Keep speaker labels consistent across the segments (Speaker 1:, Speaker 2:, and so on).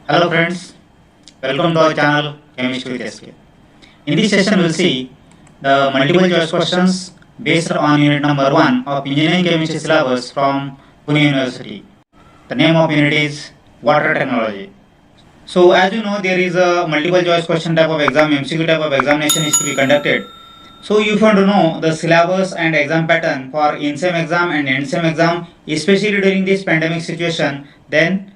Speaker 1: Hello friends, welcome to our channel Chemistry with SK. In this session we'll see the multiple choice questions based on unit number 1 of engineering chemistry syllabus from Pune University. The name of unit is water technology. So as you know, there is a multiple choice question type of exam, MCQ type of examination is to be conducted. So if you want to know the syllabus and exam pattern for in-sem exam and end-sem exam, especially during this pandemic situation, then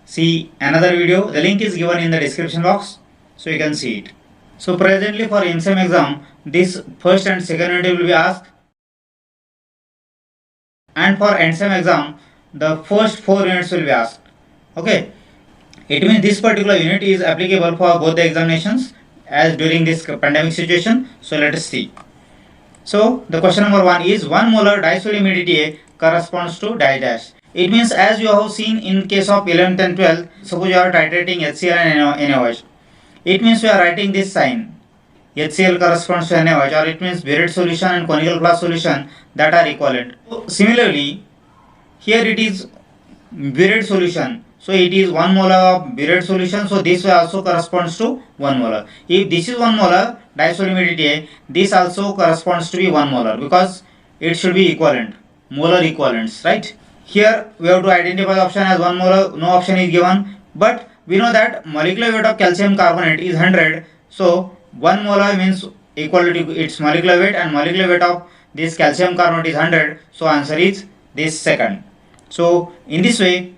Speaker 1: see another video. The link is given in the description box, so you can see it. So presently for in-sem exam, this first and second unit will be asked, and for end-sem exam, the first 4 units will be asked. Okay, it means this particular unit is applicable for both the examinations as during this pandemic situation. So let us see. So the question number 1 is 1 molar disodium EDTA corresponds to dash. It means as you have seen in case of 11th and 12th, suppose you are titrating HCl and NaOH. It means we are writing this sign. HCl corresponds to NaOH, or it means burette solution and conical flask solution that are equivalent. So, similarly, here it is burette solution. So it is 1 molar of burette solution. So this also corresponds to 1 molar. If this is 1 molar disodium EDTA, this also corresponds to be 1 molar because it should be equivalent. Molar equivalents, right? Here we have to identify the option as 1 molar. No option is given. But we know that molecular weight of calcium carbonate is 100. So 1 molar means equal to its molecular weight, and molecular weight of this calcium carbonate is 100. So answer is this second. So in this way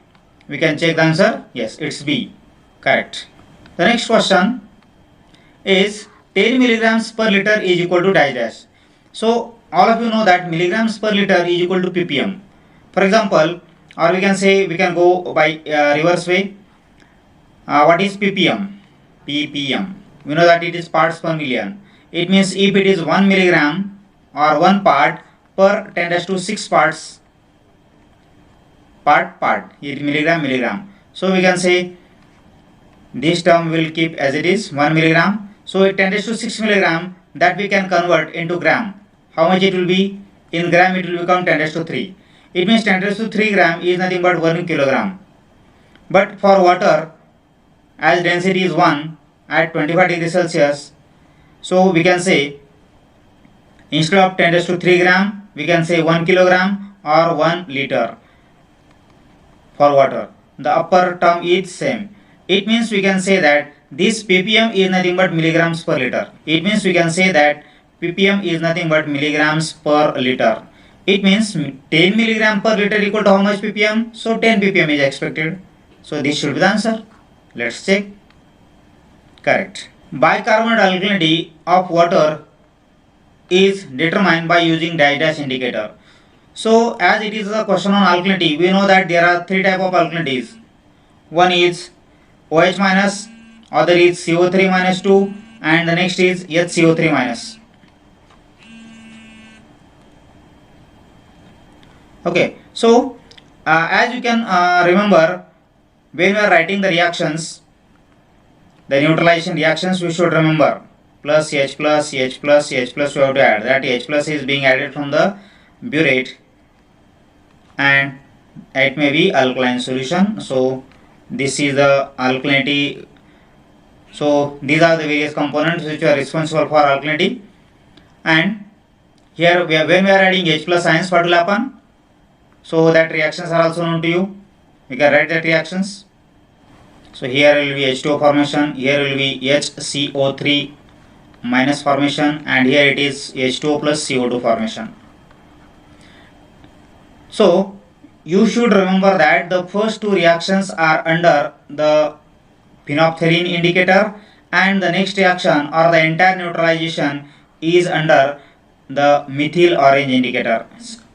Speaker 1: we can check the answer. Yes, it's B. Correct. The next question is 10 milligrams per liter is equal to dash. So all of you know that milligrams per liter is equal to ppm. For example, or we can say, we can go by reverse way. What is ppm? ppm. We know that it is parts per million. It means if it is 1 milligram or 1 part per 10 raised to 6 parts, part, it milligram. So we can say this term will keep as it is 1 milligram. So 10 raised to 6 milligram, that we can convert into gram. How much it will be? In gram it will become 10 raised to 3. It means 10 raised to 3 gram is nothing but 1 kilogram. But for water, as density is 1 at 25 degrees Celsius, so we can say instead of 10 raised to 3 gram, we can say 1 kilogram or 1 liter for water. The upper term is same. It means we can say that this ppm is nothing but milligrams per liter. It means we can say that ppm is nothing but milligrams per liter. It means 10 milligram per liter equal to how much ppm? So 10 ppm is expected. So this should be the answer. Let's check. Correct. Bicarbonate alkalinity of water is determined by using dash indicator. So as it is a question on alkalinity, we know that there are 3 type of alkalinities. One is OH minus, other is CO3 minus 2, and the next is HCO3 minus. Okay, so as you can remember, when we are writing the reactions, the neutralization reactions, we should remember plus H plus H plus H plus we have to add. That H plus is being added from the burette and it may be alkaline solution. So this is the alkalinity. So these are the various components which are responsible for alkalinity. And here when we are adding H plus ions, what will happen? So that reactions are also known to you. We can write that reactions. So here will be H2O formation, here will be HCO3 minus formation, and here it is H2O plus CO2 formation. So you should remember that the first 2 reactions are under the phenolphthalein indicator, and the next reaction or the entire neutralization is under the methyl orange indicator.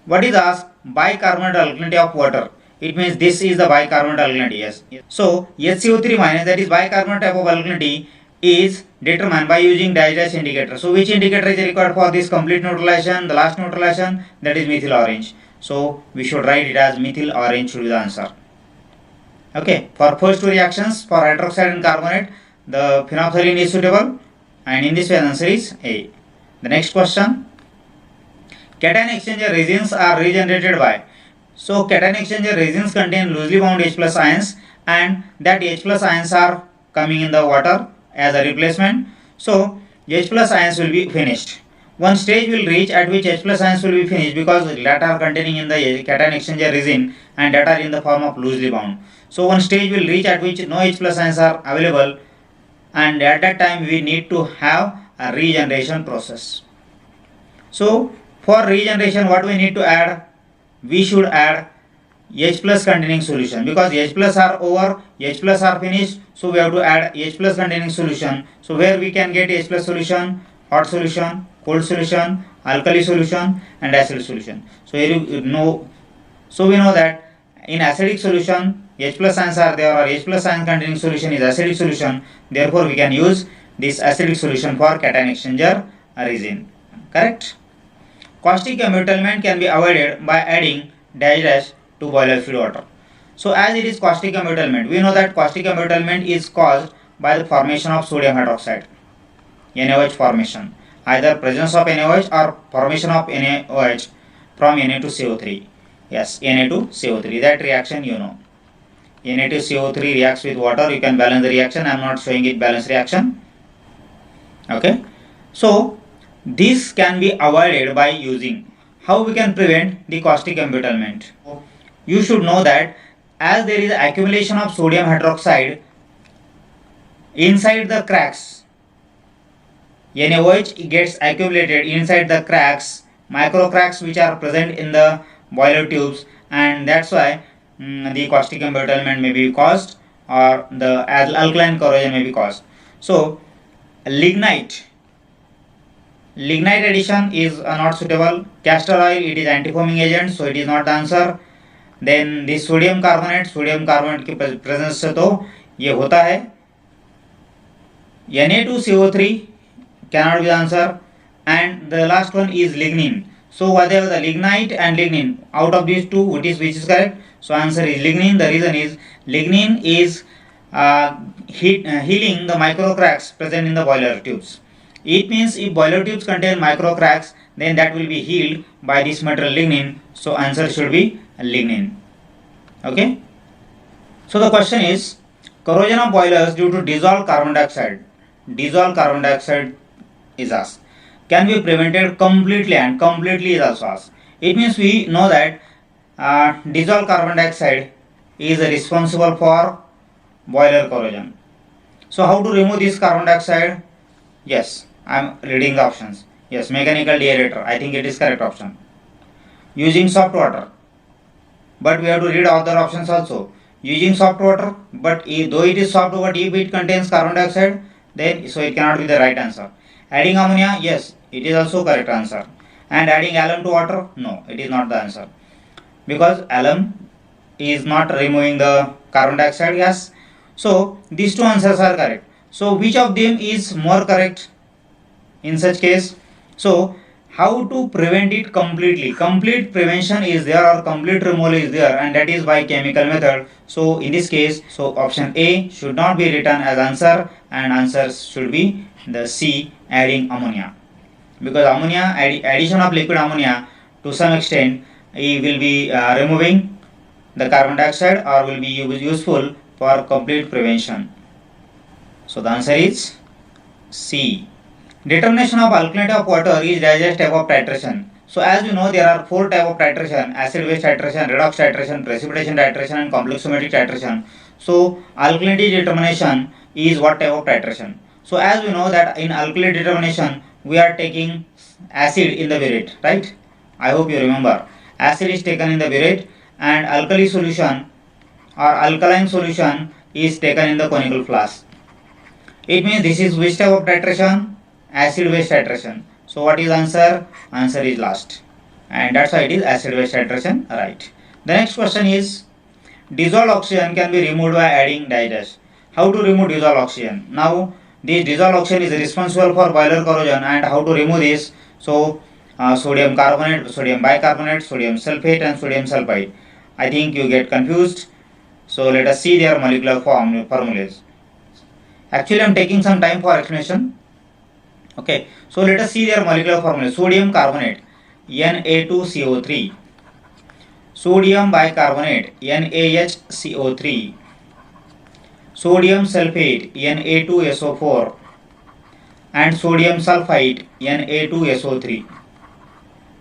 Speaker 1: What is asked? Bicarbonate alkalinity of water. It means this is the bicarbonate alkalinity. Yes. So HCO3 minus, that is bicarbonate type of alkalinity, is determined by using dash indicator. So which indicator is required for this complete neutralization? The last neutralization, that is methyl orange. So we should write it as methyl orange should be the answer. Okay, for first 2 reactions, for hydroxide and carbonate, the phenolphthalein is suitable, and in this way the answer is A. The next question. Cation exchanger resins are regenerated by. So cation exchanger resins contain loosely bound H plus ions and that H plus ions are coming in the water as a replacement. So H plus ions will be finished. One stage will reach at which H plus ions will be finished because that are containing in the cation exchanger resin and that are in the form of loosely bound. So one stage will reach at which no H plus ions are available, and at that time we need to have a regeneration process. So for regeneration, what we need to add? We should add H plus containing solution, because H plus are over, H plus are finished, so we have to add H plus containing solution. So where we can get H plus solution? Hot solution, cold solution, alkali solution and acid solution. So here you know, so we know that in acidic solution H plus ions are there, or H plus ion containing solution is acidic solution, therefore we can use this acidic solution for cation exchanger resin. Correct? Caustic embotelment can be avoided by adding dash dash to boiler feed water. So as it is caustic embotelment, we know that caustic embotelment is caused by the formation of sodium hydroxide, NaOH formation, either presence of NaOH or formation of NaOH from Na2CO3. Yes, Na2CO3, that reaction you know. Na2CO3 reacts with water, you can balance the reaction. I am not showing it balance reaction. Okay, so this can be avoided by using. How we can prevent the caustic embotelment? You should know that as there is accumulation of sodium hydroxide inside the cracks, NaOH gets accumulated inside the cracks, micro cracks which are present in the boiler tubes, and that's why the caustic embotelment may be caused, or the alkaline corrosion may be caused. So lignite addition is not suitable. Castor oil, it is antifoaming agent, so it is not the answer. Then the sodium carbonate की presence से तो ये होता है. Na2CO3 cannot be the answer, and the last one is lignin. So whatever the lignite and lignin, out of these two, which is correct? So answer is lignin. The reason is lignin is healing the micro cracks present in the boiler tubes. It means if boiler tubes contain micro cracks, then that will be healed by this material lignin. So answer should be lignin. Okay. So the question is, corrosion of boilers due to dissolved carbon dioxide. Dissolved carbon dioxide is asked. Can be prevented completely, and completely is also asked. It means we know that dissolved carbon dioxide is responsible for boiler corrosion. So how to remove this carbon dioxide? Yes, I am reading the options. Yes, mechanical deaerator, I think it is correct option. Using soft water, but we have to read other options also. Using soft water, but though it is soft water, if it contains carbon dioxide, then so it cannot be the right answer. Adding ammonia, yes, it is also correct answer. And adding alum to water, no, it is not the answer, because alum is not removing the carbon dioxide gas. So these two answers are correct. So which of them is more correct in such case? So how to prevent it completely? Complete prevention is there, or complete removal is there, and that is by chemical method. So in this case, so option A should not be written as answer, and answer should be the C, adding ammonia, because ammonia, addition of liquid ammonia to some extent, it will be removing the carbon dioxide, or will be useful for complete prevention. So the answer is C. Determination of alkalinity of water is dash type of titration. So as you know, there are 4 type of titration: acid base titration, redox titration, precipitation titration and complexometric titration. So alkalinity determination is what type of titration? So as we know that in alkalinity determination we are taking acid in the burette, right? I hope you remember. Acid is taken in the burette, and alkali solution or alkaline solution is taken in the conical flask. It means this is which type of titration? Acid base titration. So what is answer? Answer is last, and that's why it is acid base titration, right? The next question is, dissolved oxygen can be removed by adding dash. How to remove dissolved oxygen? Now this dissolved oxygen is responsible for boiler corrosion, and how to remove this? So sodium carbonate, sodium bicarbonate, sodium sulfate and sodium sulfide. I think you get confused. So let us see their molecular formulas. Actually I am taking some time for explanation. Okay, so let us see their molecular formula. Sodium carbonate, Na2CO3. Sodium bicarbonate, NaHCO3. sodium sulfate Na2SO4 and sodium sulfite Na2SO3.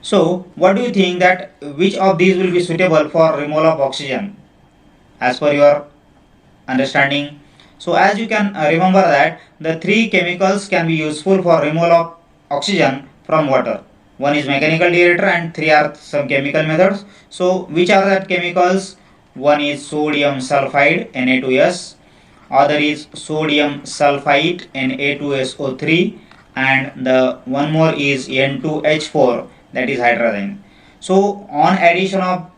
Speaker 1: So what do you think that which of these will be suitable for removal of oxygen as per your understanding? So as you can remember that the three chemicals can be useful for removal of oxygen from water. One is mechanical dehydrator and three are some chemical methods. So which are that chemicals? One is sodium sulfide Na2S, other is sodium sulfite Na2SO3, and the one more is N2H4, that is hydrazine. So on addition of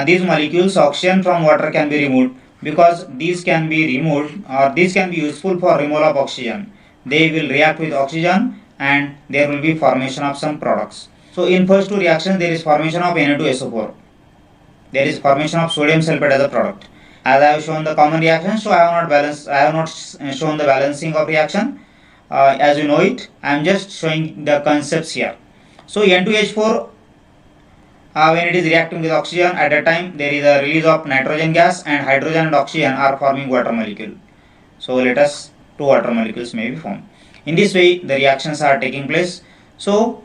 Speaker 1: these molecules, oxygen from water can be removed, because these can be removed or these can be useful for removal of oxygen. They will react with oxygen and there will be formation of some products. So in first two reactions there is formation of Na2SO4. There is formation of sodium sulfate as a product. As I have shown the common reaction, so I have not shown the balancing of reaction. As you know it, I am just showing the concepts here. So N2H4, when it is reacting with oxygen, at that time there is a release of nitrogen gas, and hydrogen and oxygen are forming water molecule. So let us two water molecules may be formed. In this way the reactions are taking place. So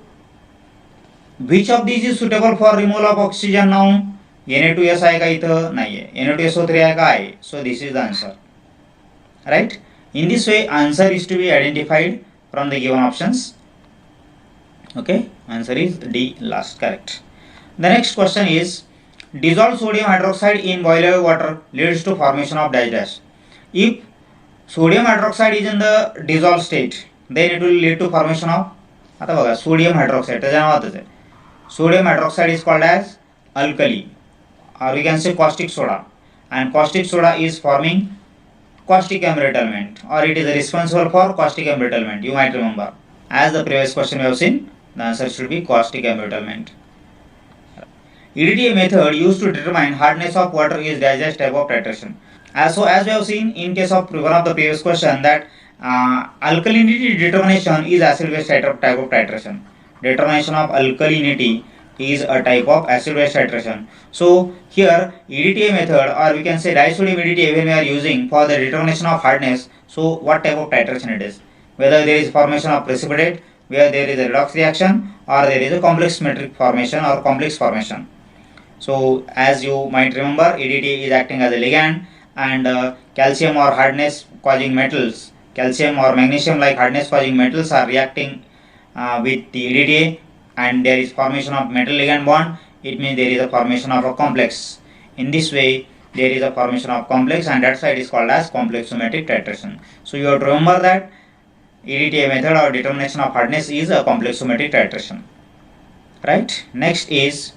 Speaker 1: which of these is suitable for removal of oxygen now? Na2S आहे का इथं नाही आहे, Na2SO3 आहे का आहे. So this is the answer, right? In this way answer is to be identified from the given options. Okay, answer is D, last, correct. The next question is, dissolved sodium hydroxide in boiling water leads to formation of dash dash. If sodium hydroxide is in the dissolved state, then it will lead to formation of, आता बघा sodium hydroxide त्याच्या नावातच आहे. Sodium hydroxide is called as alkali, or we can say caustic soda, and caustic soda is forming caustic embrittlement, or it is responsible for caustic embrittlement. You might remember, as the previous question we have seen, the answer should be caustic embrittlement. EDTA method used to determine hardness of water is dash type of titration. As we have seen in case of one of the previous question, that alkalinity determination is acid base type of titration. Determination of alkalinity is a type of acid base titration. So here EDTA method, or we can say disodium EDTA, when we are using for the determination of hardness, so what type of titration it is? Whether there is formation of precipitate, where there is a redox reaction, or there is a complex metric formation or complex formation. So as you might remember, EDTA is acting as a ligand, and calcium or hardness causing metals, calcium or magnesium like hardness causing metals are reacting with the EDTA, and there is formation of metal ligand bond. It means there is a formation of a complex. In this way there is a formation of complex, and that side is called as complexometric titration. So you have to remember that EDTA method or determination of hardness is a complexometric titration, right? Next is,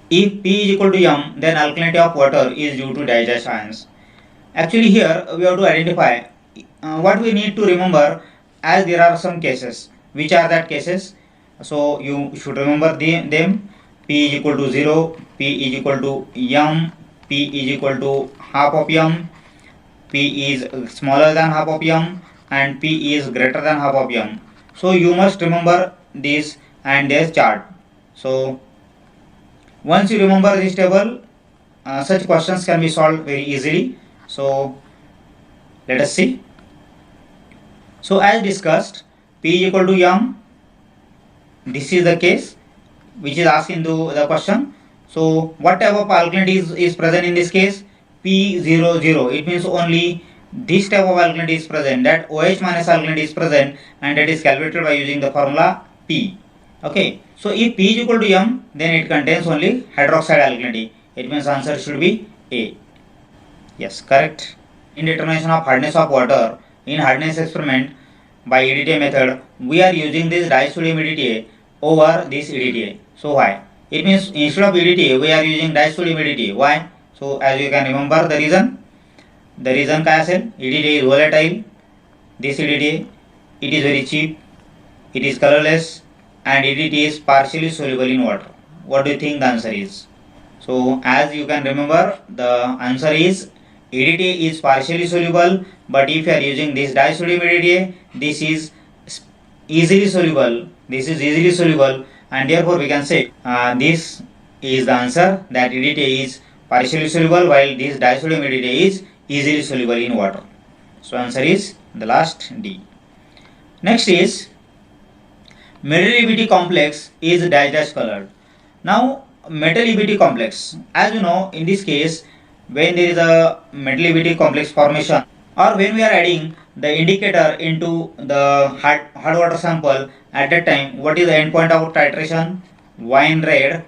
Speaker 1: if P is equal to M, then alkalinity of water is due to dash ions. Actually here we have to identify what we need to remember, as there are some cases. Which are that cases? So you should remember them. P is equal to 0, P is equal to M, P is equal to half of M, P is smaller than half of M, and P is greater than half of M. So you must remember this and their chart. So once you remember this table, such questions can be solved very easily. So let us see. So as discussed, P is equal to M. This is the case which is asked into the question. So what type of alkalinity is present in this case? P00. It means only this type of alkalinity is present, that OH minus alkalinity is present, and that is calculated by using the formula P. Okay. So if P is equal to M, then it contains only hydroxide alkalinity. It means answer should be A. Yes, correct. In determination of hardness of water, in hardness experiment by EDTA method, we are using this disodium EDTA over this EDTA. So why? It means instead of EDTA we are using disodium EDTA. Why? So as you can remember the reason. The reason काय असेल? EDTA is volatile. This EDTA, it is very cheap, it is colorless, and EDTA is partially soluble in water. What do you think the answer is? So as you can remember, the answer is EDTA is partially soluble, but if you are using this disodium EDTA, this is easily soluble. This is easily soluble, and therefore we can say this is the answer, that EDTA is partially soluble while this disodium EDTA is easily soluble in water. So answer is the last D. Next is metal EBT complex is dash dash colored. Now metal EBT complex, as you know, in this case, when there is a metal EBT complex formation or when we are adding the indicator into the hard water sample, at that time what is the endpoint of titration? Wine red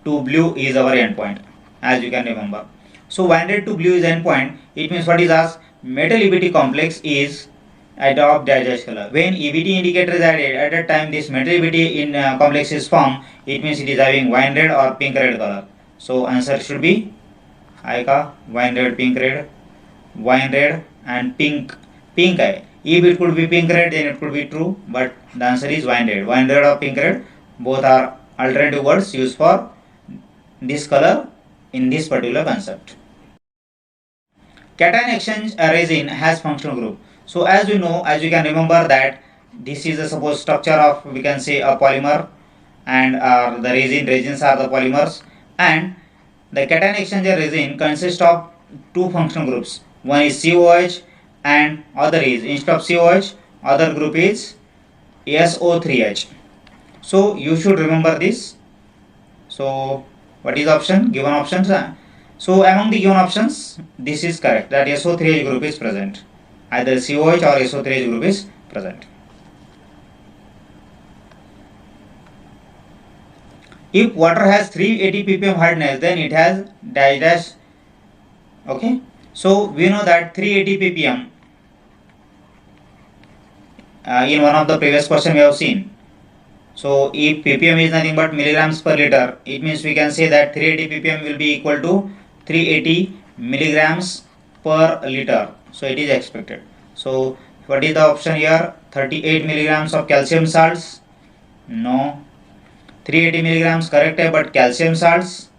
Speaker 1: to blue is our endpoint, as you can remember. So wine red to blue is endpoint. It means what is asked? Metal EBT complex is adopt dash color. When EBT indicator is added, at that time this metal EBT in complex is formed. It means it is having wine red or pink red color. So answer should be Aika wine red, pink red, wine red and pink. Pink. If it could be pink red, then it could be true. But the answer is wine red. Wine red or pink red, both are alternative words used for this color in this particular concept. Cation exchange resin has functional group. So as you know, as you can remember that this is a suppose structure of, we can say, a polymer, and the resins are the polymers, and the cation exchanger resin consists of two functional groups. One is COH and other is, instead of COH, other group is SO3H. So you should remember this. So what is option? Given options. So among the given options, this is correct, that SO3H group is present. Either COH or SO3H group is present. If water has 380 ppm hardness, then it has dash dash. Okay. So we know that 380 ppm in one of the previous question we have seen. So if ppm is nothing but milligrams per liter, it means we can say that 380 ppm will be equal to 380 milligrams per liter. So it is expected. So what is the option here? 38 milligrams of calcium salts? No. 380 milligrams correct, but calcium salts?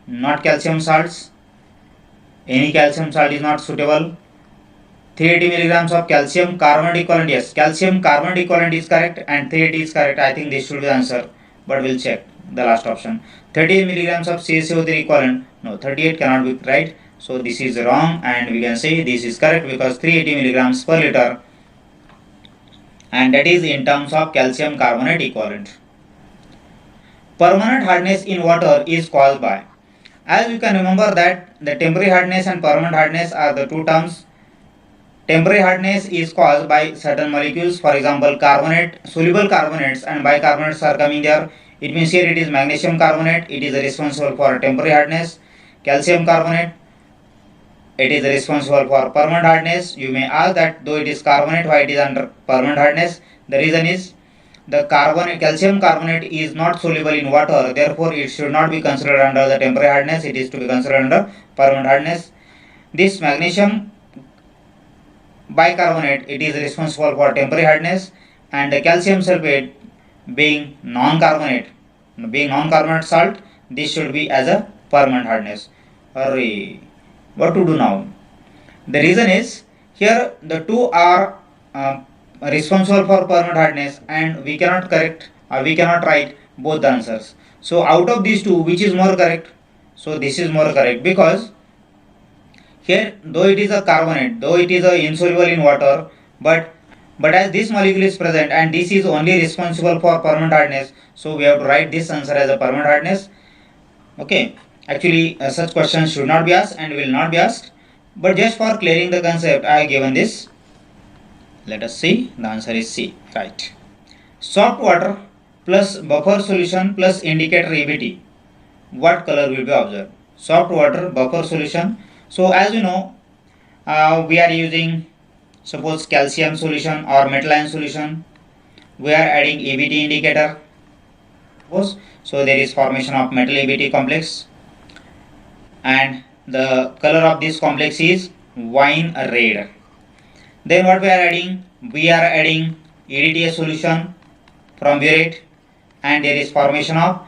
Speaker 1: Not calcium salts. Any calcium salt is not suitable. 380 milligrams of calcium carbonate equivalent, yes, calcium carbonate equivalent is correct and 380 is correct. I think this should be the answer, but we'll check the last option. 38 milligrams of CaCO3 equivalent, no, 38 cannot be right. So this is wrong, and we can say this is correct because 380 milligrams per liter, and that is in terms of calcium carbonate equivalent. Permanent hardness in water is caused by, as you can remember that the temporary hardness and permanent hardness are the two terms. Temporary hardness is caused by certain molecules, for example carbonate, soluble carbonates and bicarbonates are coming there. It means here it is magnesium carbonate, it is responsible for temporary hardness. Calcium carbonate, it is responsible for permanent hardness. You may ask that though it is carbonate, why it is under permanent hardness? The reason is the calcium carbonate is not soluble in water, therefore it should not be considered under the temporary hardness, it is to be considered under permanent hardness. This magnesium bicarbonate, it is responsible for temporary hardness, and the calcium sulfate being non-carbonate salt, this should be as a permanent hardness. Hurry, what to do now? The reason is here the two are responsible for permanent hardness, and we cannot correct or we cannot write both the answers. So out of these two, which is more correct? So this is more correct, because here though it is a carbonate, though it is insoluble in water, but as this molecule is present and this is only responsible for permanent hardness, so we have to write this answer as a permanent hardness. Okay, actually such questions should not be asked and will not be asked, but just for clearing the concept I have given this. Let us see, the answer is C, right. Soft water plus buffer solution plus indicator EBT, what color will be observed? Soft water, buffer solution. So as you know, we are using suppose calcium solution or metal ion solution, we are adding EBT indicator, so there is formation of metal EBT complex, and the color of this complex is wine red. Then what we are adding? We are adding EDTA solution from burette, and there is formation of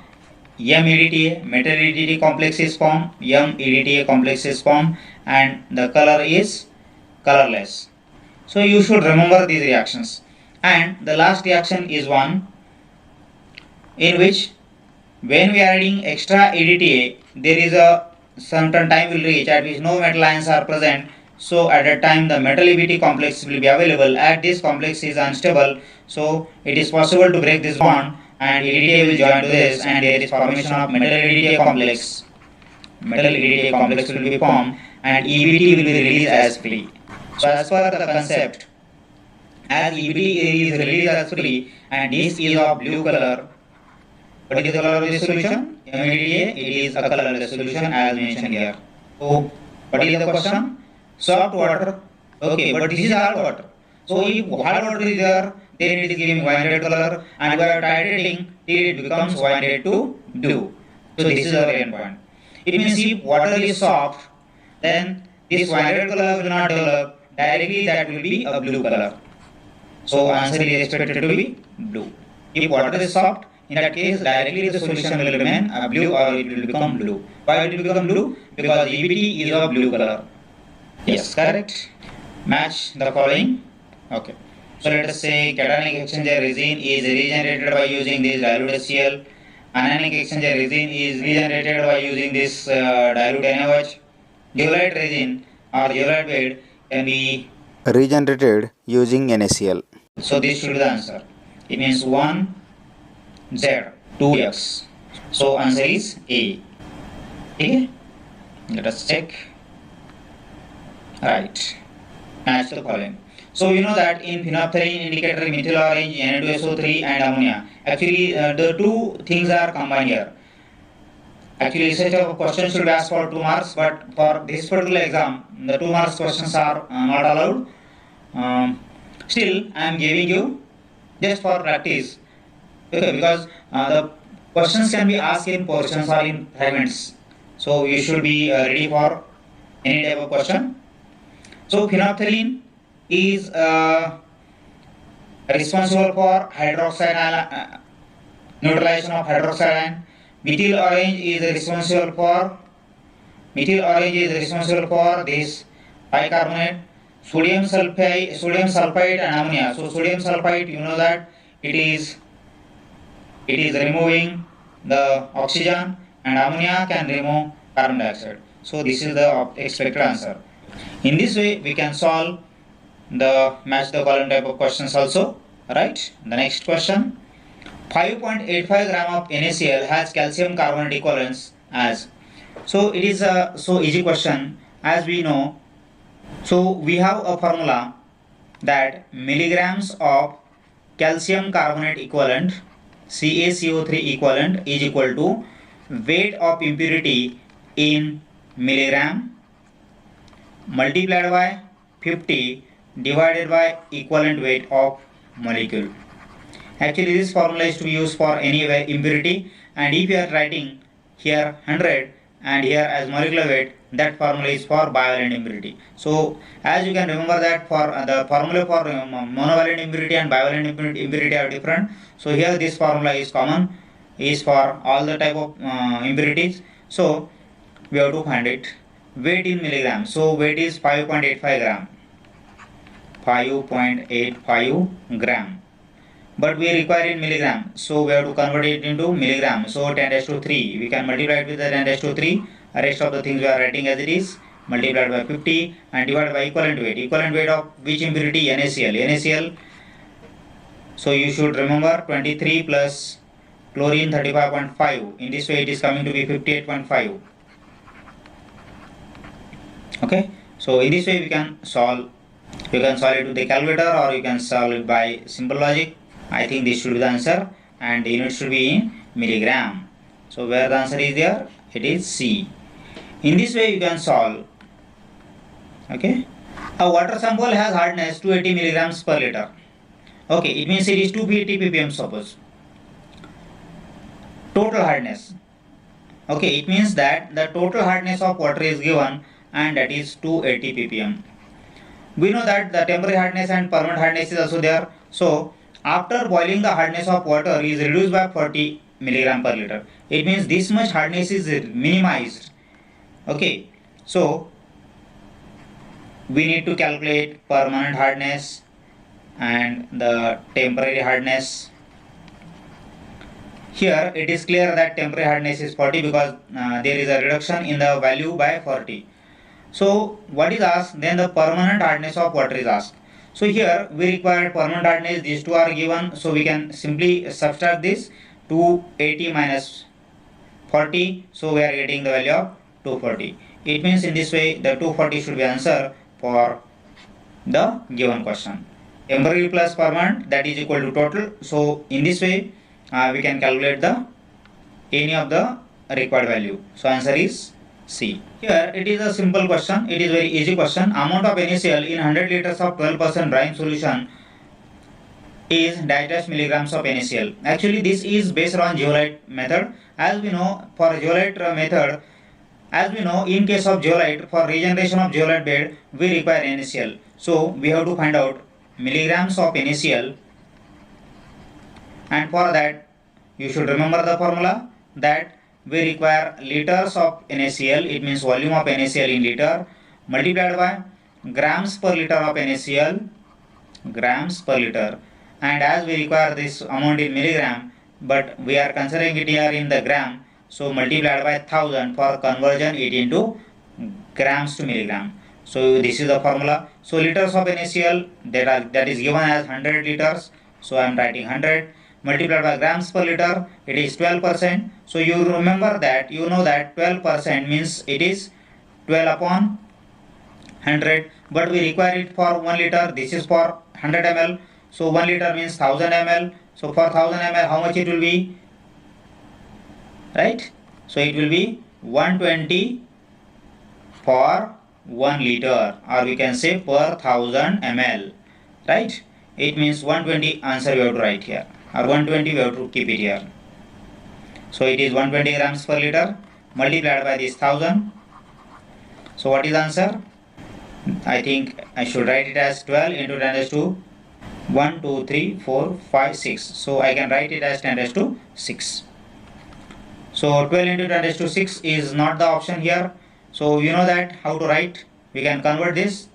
Speaker 1: MEDTA, metal EDTA complex is formed, MEDTA complex is formed, and the color is colorless. So you should remember these reactions. And the last reaction is one in which when we are adding extra EDTA, there is a certain time will reach at which no metal ions are present, So at that time the metal EBT complex will be available. As this complex is unstable, so it is possible to break this bond and EDTA will join to this and there is formation of metal EDTA complex. Metal EDTA complex will be formed and EBT will be released as free. So as per the concept, as EBT is released as free and this is of blue color, what is the color of the solution? MEDTA, it is a colorless solution as mentioned here. So what is the question? Soft water. Okay, but this is hard water. So if hard water is there, then it is giving wine red color and we are titrating till it becomes wine red to blue. So this is our endpoint. It means if water is soft, then this wine red color will not develop. Directly that will be a blue color. So answer is expected to be blue. If water is soft, in that case directly the solution will remain blue or it will become blue. Why it will become blue? Because EBT is of blue color. Yes, correct. Match the following. Okay. So let us say cationic exchanger resin is regenerated by using this dilute HCl. Anionic exchanger resin is regenerated by using this dilute NaOH. Zeolite resin or zeolite bed can be
Speaker 2: regenerated using NaCl.
Speaker 1: So this should be the answer. It means 1 Z 2X. So answer is A. Okay. Let us check. Right. Match the following. So you know that in phenolphthalein indicator methyl orange, Na2SO3 and ammonia. Actually the two things are combined here. Actually such a question should be asked for 2 marks, but for this particular exam the 2 marks questions are not allowed. Still I am giving you just for practice. Okay, because the questions can be asked in portions or in fragments. So you should be ready for any type of question. So phenolphthalein is responsible for hydroxide neutralization of hydroxide ion. Methyl orange is responsible for this bicarbonate, sodium sulfide and ammonia. So sodium sulfide, you know that it is removing the oxygen and ammonia can remove carbon dioxide. So this is the expected answer. In this way we can solve the match the column type of questions also, right? The next question. 5.85 gram of NaCl has calcium carbonate equivalents as. So it is a so easy question as we know. So we have a formula that milligrams of calcium carbonate equivalent CaCO3 equivalent is equal to weight of impurity in milligram multiplied by 50 divided by equivalent weight of molecule. Actually this formula is to be used for any impurity, and if you are writing here 100 and here as molecular weight, that formula is for bivalent impurity. So as you can remember that for the formula for monovalent impurity and bivalent impurity are different. So here this formula is common, is for all the type of impurities. So we have to find it. Weight in milligrams. So weight is 5.85 gram. 5.85 gram. But we require in milligram, so we have to convert it into milligram. So 10⁻³ we can multiply it with the 10⁻³. Rest of the things we are writing as it is, multiplied by 50 and divided by equivalent weight. Equivalent weight of which impurity? NaCl. So you should remember 23 plus chlorine 35.5. In this way it is coming to be 58.5. Okay. So in this way we can solve. You can solve it with the calculator or you can solve it by simple logic. I think this should be the answer and the unit should be in milligram. So where the answer is there? It is C. In this way you can solve. Okay. A water sample has hardness 280 milligrams per liter. Okay, it means it is 280 ppm suppose. Total hardness. Okay, it means that the total hardness of water is given and that is 280 ppm. We know that the temporary hardness and permanent hardness is also there. So after boiling the hardness of water is reduced by 40 milligram per liter. It means this much hardness is minimized. Okay, so we need to calculate permanent hardness and the temporary hardness. Here it is clear that temporary hardness is 40 because there is a reduction in the value by 40. So what is asked? Then the permanent hardness of water is asked. So here we require permanent hardness. These two are given, so we can simply subtract this. 280 minus 40, so we are getting the value of 240. It means in this way the 240 should be answer for the given question. Temporary plus permanent, that is equal to total. So in this way we can calculate the any of the required value. So answer is C. Here it is a simple question. It is very easy question. Amount of NaCl in 100 liters of 12% brine solution is dash milligrams of NaCl. Actually this is based on zeolite method. As we know, for zeolite method, as we know, in case of zeolite, for regeneration of zeolite bed we require NaCl. So we have to find out milligrams of NaCl, and for that you should remember the formula that we require liters of NaCl. It means volume of NaCl in liter multiplied by grams per liter of NaCl, grams per liter. And as we require this amount in milligram, but we are considering it here in the gram, so multiplied by 1000 for conversion it into grams to milligram. So this is the formula. So liters of NaCl, that is given as 100 liters. So I am writing 100 multiplied by grams per liter, it is 12%. So you remember that, you know that 12% means it is 12 upon 100, but we require it for 1 liter. This is for 100 ml. So 1 liter means 1000 ml. So for 1000 ml, how much it will be? Right? So it will be 120 for 1 liter, or we can say per 1000 ml. Right? It means 120 answer we have to write here, or 120 we have to keep it here. So it is 120 grams per liter multiplied by this 1000. So what is the answer? I think I should write it as 12 into 10 raised to 1, 2, 3, 4, 5, 6. So I can write it as 10 raised to 6. So 12 into 10 raised to 6 is not the option here. So you know that how to write. We can convert this.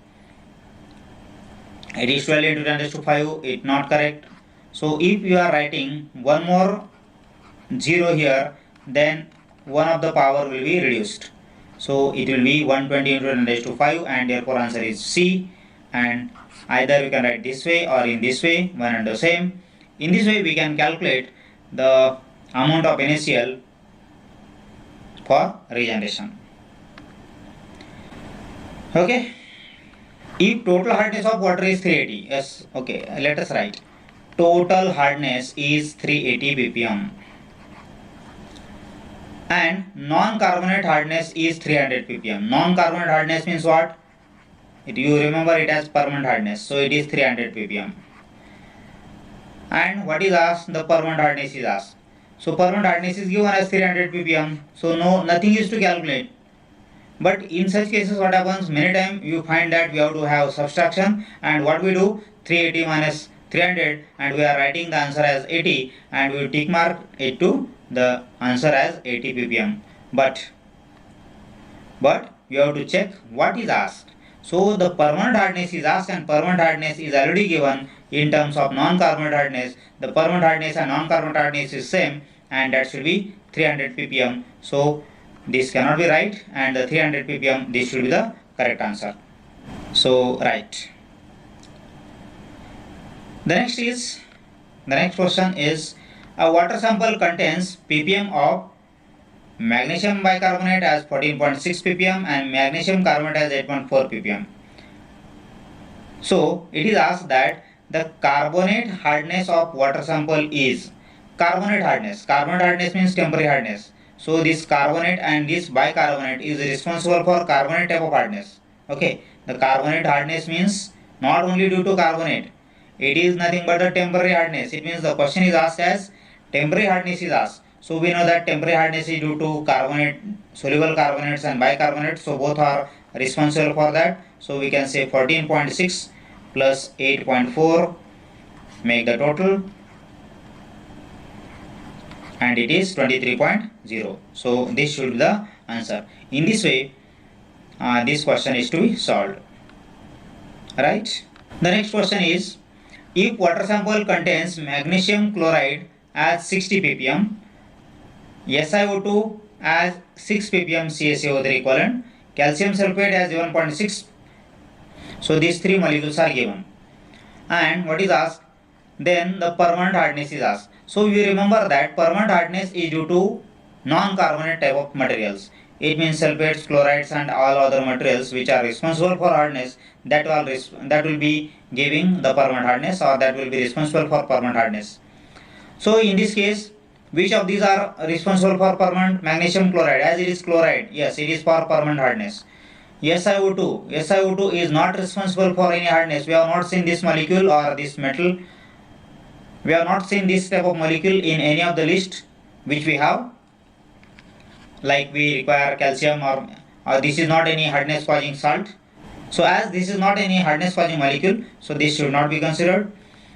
Speaker 1: It is 12 into 10 raised to 5. It's not correct. So if you are writing one more 0 here, then one of the power will be reduced. So it will be 120 into 10 raised to 5, and therefore answer is C. And either we can write this way or in this way, one and the same. In this way we can calculate the amount of NaCl for regeneration. Okay. If total hardness of water is 380, yes, okay, let us write. Total hardness is 380 ppm. And non-carbonate hardness is 300 ppm. Non-carbonate hardness means what? You remember it as permanent hardness. So it is 300 ppm. And what is asked? The permanent hardness is asked. So permanent hardness is given as 300 ppm. So nothing is to calculate. But in such cases what happens? Many times you find that we have to have subtraction. And what we do? 380 minus 300, and we are writing the answer as 80, and we tick mark it to the answer as 80 ppm. But you have to check what is asked. So the permanent hardness is asked, and permanent hardness is already given in terms of non-carbonate hardness. The permanent hardness and non-carbonate hardness is same, and that should be 300 ppm. So this cannot be right, and the 300 ppm, this should be the correct answer. So right. The next question is, a water sample contains ppm of magnesium bicarbonate as 14.6 ppm and magnesium carbonate as 8.4 ppm. So it is asked that the carbonate hardness of water sample is carbonate hardness. Carbonate hardness means temporary hardness. So this carbonate and this bicarbonate is responsible for carbonate type of hardness. Okay, the carbonate hardness means not only due to carbonate, it is nothing but the temporary hardness. It means the question is asked as temporary hardness is asked. So we know that temporary hardness is due to carbonate, soluble carbonates and bicarbonate. So both are responsible for that. So we can say 14.6 plus 8.4 make the total, and it is 23.0. So this should be the answer. In this way, this question is to be solved. Right. The next question is, if water sample contains magnesium chloride as 60 ppm, SiO2 as 6 ppm CaCO3 equivalent, calcium sulfate has 1.6. So these three molecules are given. And what is asked? Then the permanent hardness is asked. So you remember that permanent hardness is due to non-carbonate type of materials. It means sulfates, chlorides and all other materials which are responsible for hardness, that will be giving the permanent hardness, or that will be responsible for permanent hardness. So in this case, which of these are responsible for permanent? Magnesium chloride, as it is chloride, yes, it is for permanent hardness. SiO2 is not responsible for any hardness. We have not seen this molecule or this metal. We have not seen this type of molecule in any of the list which we have. Like we require calcium, or this is not any hardness causing salt. So as this is not any hardness causing molecule, so this should not be considered.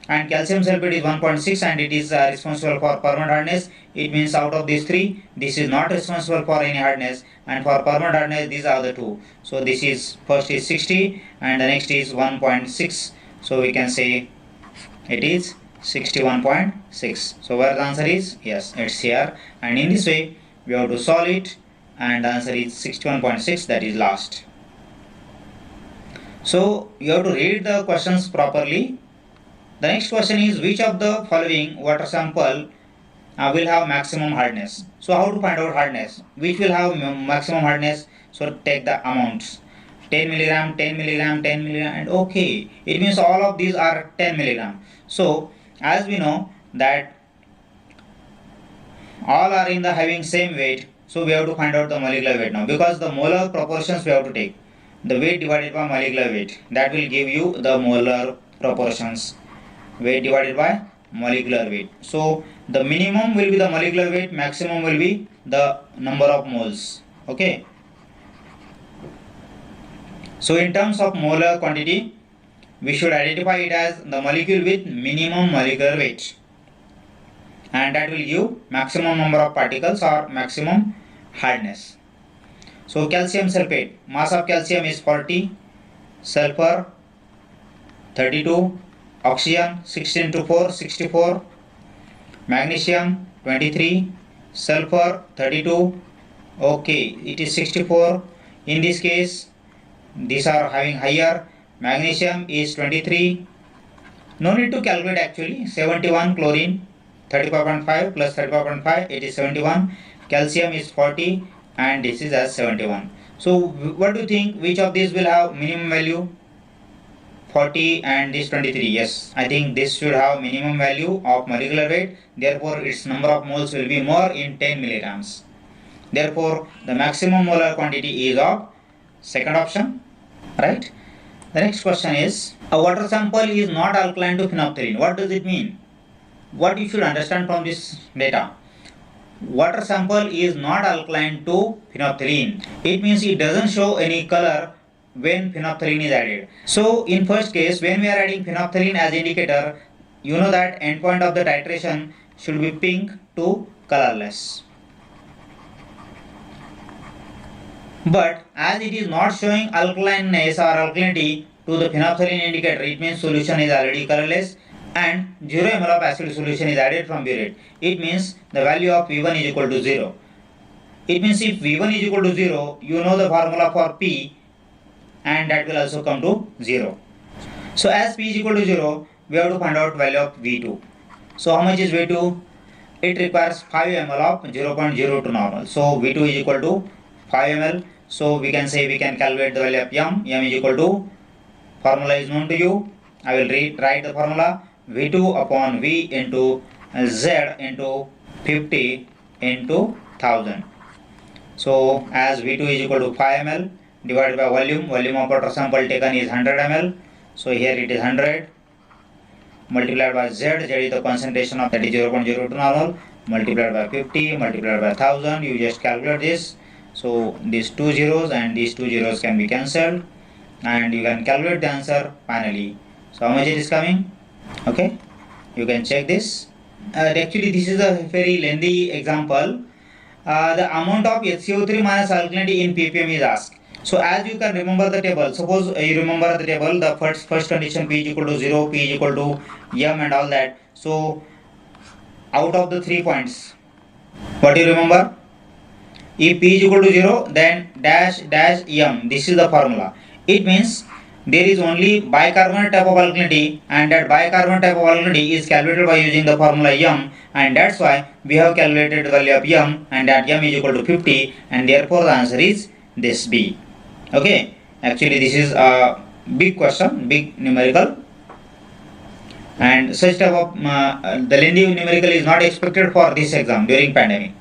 Speaker 1: And calcium sulfate is 1.6 and it is responsible for permanent hardness. It means out of these three, this is not responsible for any hardness, and for permanent hardness these are the two. So this is, first is 60 and the next is 1.6. So we can say it is 61.6. So where the answer is? Yes, it's here. And in this way we have to solve it, and the answer is 61.6, that is last. So you have to read the questions properly. The next question is, which of the following water sample will have maximum hardness? So how to find out hardness? Which will have maximum hardness? So take the amounts. 10 milligram, 10 milligram, 10 milligram, and okay, it means all of these are 10 milligram. So as we know that all are in the having same weight, so we have to find out the molecular weight now, because the molar proportions we have to take. The weight divided by molecular weight, that will give you the molar proportions. Weight divided by molecular weight. So the minimum will be the molecular weight, maximum will be the number of moles. Okay. So in terms of molar quantity, we should identify it as the molecule with minimum molecular weight, and that will give maximum number of particles or maximum hardness. So calcium sulfate, mass of calcium is 40, sulfur 32, oxygen 16 to 4, 64, magnesium 23, sulfur 32, okay, it is 64. In this case these are having higher. Magnesium is 23, no need to calculate actually. 71, chlorine 35.5 plus 35.5, it is 71. Calcium is 40 and this is as 71. So what do you think, which of these will have minimum value? 40 and this 23. Yes, I think this should have minimum value of molecular weight, therefore its number of moles will be more in 10 milligrams. Therefore the maximum molar quantity is of second option, right? The next question is, a water sample is not alkaline to phenolphthalein. What does it mean? What you should understand from this data? Water sample is not alkaline to phenolphthalein. It means it doesn't show any color when phenolphthalein is added. So in first case, when we are adding phenolphthalein as indicator, you know that endpoint of the titration should be pink to colorless. But as it is not showing alkalineness or alkalinity to the phenolphthalein indicator, it means solution is already colorless, and 0 ml of acid solution is added from burette. It means the value of V1 is equal to 0. It means if V1 is equal to 0, you know the formula for P, and that will also come to 0. So as P is equal to 0, we have to find out value of V2. So how much is V2? It requires 5 ml of 0.02 normal. So V2 is equal to 5 ml. So we can say, we can calculate the value of M. M is equal to, formula is known to you. I will write the formula, V2 upon V into Z into 50 into 1000. So as V2 is equal to 5 ml divided by volume of water sample taken is 100 ml. So here it is 100 multiplied by Z is the concentration of, that is 0.02 normal, multiplied by 50 multiplied by 1000. You just calculate this. So these two zeros and these two zeros can be cancelled, and you can calculate the answer finally. So how much it is coming? Okay, you can check this. Actually this is a very lengthy example. The amount of HCO3 minus alkalinity in ppm is asked. So as you can remember the table, suppose you remember the table, the first condition, P is equal to 0, P is equal to M and all that. So out of the 3 points, what do you remember? If P is equal to 0, then dash dash M. This is the formula. It means there is only bicarbonate type of alkalinity, and that bicarbonate type of alkalinity is calculated by using the formula M, and that's why we have calculated the value of M, and that M is equal to 50, and therefore the answer is this B. Okay, actually this is a big question, big numerical, and such type of the lengthy numerical is not expected for this exam during pandemic,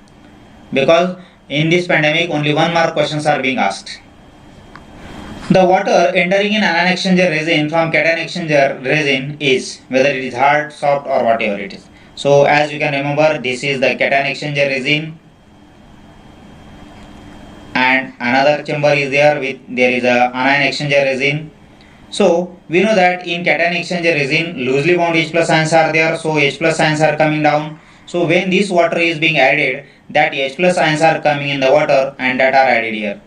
Speaker 1: because in this pandemic only 1 mark questions are being asked. The water entering in anion exchanger resin from cation exchanger resin is, whether it is hard, soft or whatever it is. So as you can remember, this is the cation exchanger resin, and another chamber is there with there is a anion exchanger resin. So we know that in cation exchanger resin loosely bound H plus ions are there, so H plus ions are coming down. So when this water is being added, that H plus ions are coming in the water and that are added here.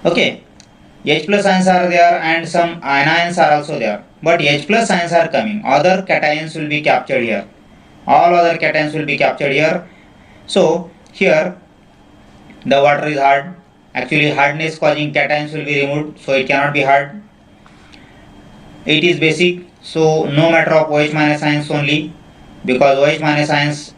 Speaker 1: Okay, H plus ions are there and some anions are also there, but H plus ions are coming. Other cations will be captured here. All other cations will be captured here. So here the water is hard. Actually hardness causing cations will be removed, so it cannot be hard. It is basic, so no matter of OH minus ions only, because OH minus ions,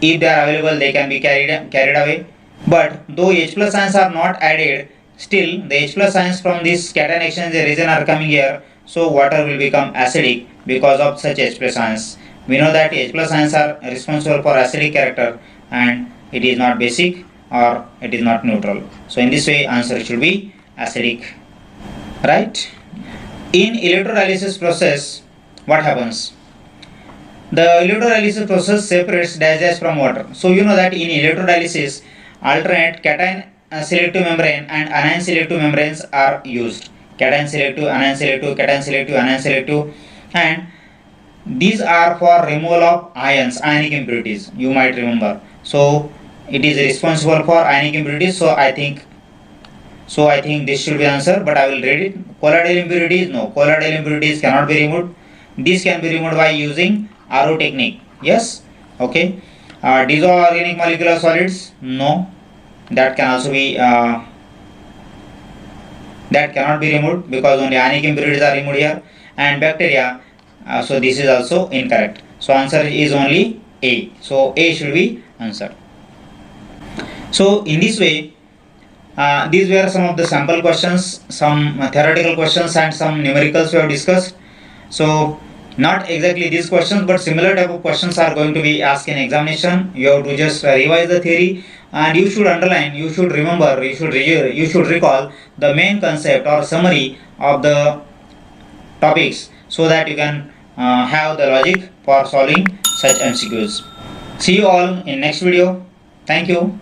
Speaker 1: if they are available, they can be carried away. But though H plus ions are not added, still the H plus ions from this cation exchanger resin are coming here, so water will become acidic because of such H plus ions. We know that H plus ions are responsible for acidic character, and it is not basic or it is not neutral. So in this way answer should be acidic, right? In electrolysis process, what happens? The electrolysis process separates dash from water. So you know that in electrolysis, alternate cation selective membrane and anion selective membranes are used. Cation selective, anion selective, cation selective, anion selective, and these are for removal of ions, ionic impurities. You might remember. So it is responsible for ionic impurities. So I think this should be answer, but I will read it. Colloidal impurities, no. Colloidal impurities cannot be removed. These can be removed by using RO technique. Yes. Okay. Dissolved organic molecular solids, no. That can also be that cannot be removed because only ionic impurities are removed here. And bacteria, so this is also incorrect. So answer is only A. So A should be answer. So in this way, these were some of the sample questions, some theoretical questions and some numericals we have discussed. So not exactly these questions, but similar type of questions are going to be asked in examination. You have to just revise the theory, and you should underline, you should remember, you should recall the main concept or summary of the topics, so that you can have the logic for solving such MCQs. See you all in next video. Thank you.